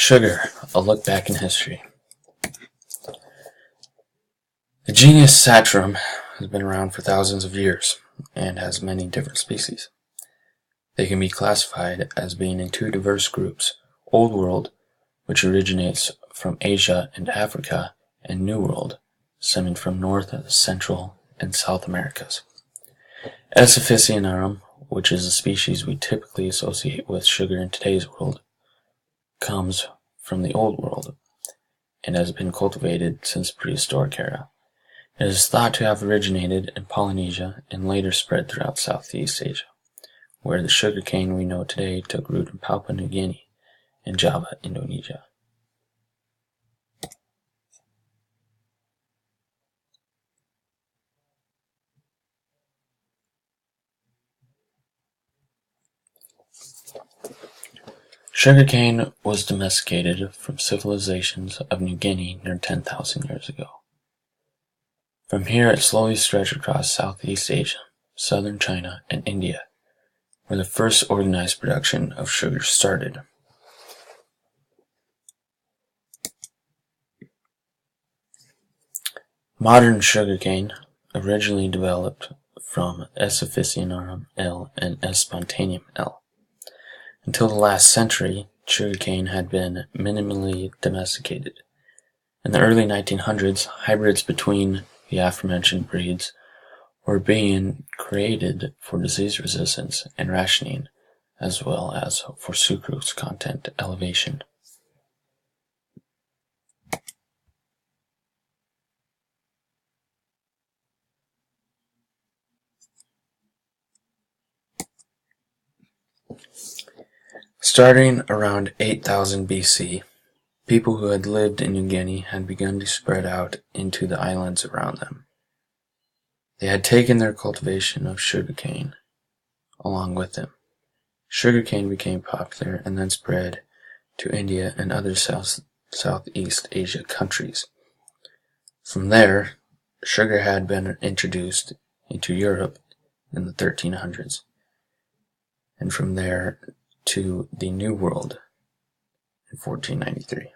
Sugar, a look back in history. The genus Satrum has been around for thousands of years and has many different species. They can be classified as being in two diverse groups: Old World, which originates from Asia and Africa, and New World, stemming from North, Central, and South Americas. S. officinarum, which is a species we typically associate with sugar in today's world, comes from the Old World and has been cultivated since prehistoric era. It is thought to have originated in Polynesia and later spread throughout Southeast Asia, where the sugarcane we know today took root in Papua New Guinea and Java, Indonesia. Sugarcane was domesticated from civilizations of New Guinea near 10,000 years ago. From here it slowly stretched across Southeast Asia, southern China, and India, where the first organized production of sugar started. Modern sugarcane originally developed from S. officinarum L. and S. spontaneum L. Until the last century, sugarcane had been minimally domesticated. In the early 1900s, hybrids between the aforementioned breeds were being created for disease resistance and rationing, as well as for sucrose content elevation. Starting around 8000 BC, people who had lived in New Guinea had begun to spread out into the islands around them. They had taken their cultivation of sugarcane along with them. Sugarcane became popular and then spread to India and other Southeast Asia countries. From there, sugar had been introduced into Europe in the 1300s, and from there to the New World in 1493.